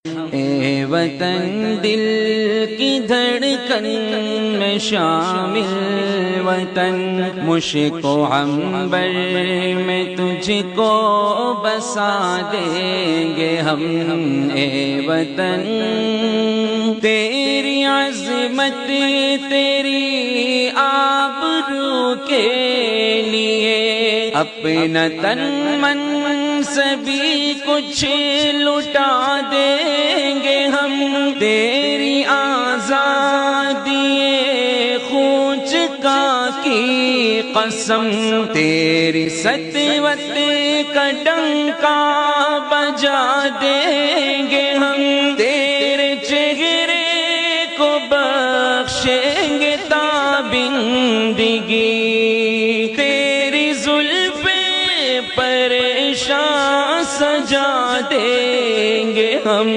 اے وطن دل کی دھڑکن میں شامل وطن، مشک و عنبر میں تجھ کو بسا دیں گے ہم۔ اے وطن تیری عظمت تیری آبرو کے لیے اپنا تن من سبھی کچھ لٹا دیں گے ہم۔ تیری آزادی خوچ کا کی قسم، تیری سطوت کا ڈنکا بجا دیں گے ہم۔ تیرے چہرے کو بخشیں گے تابندگی، تیری زلفیں پریشان سجا دیں گے ہم۔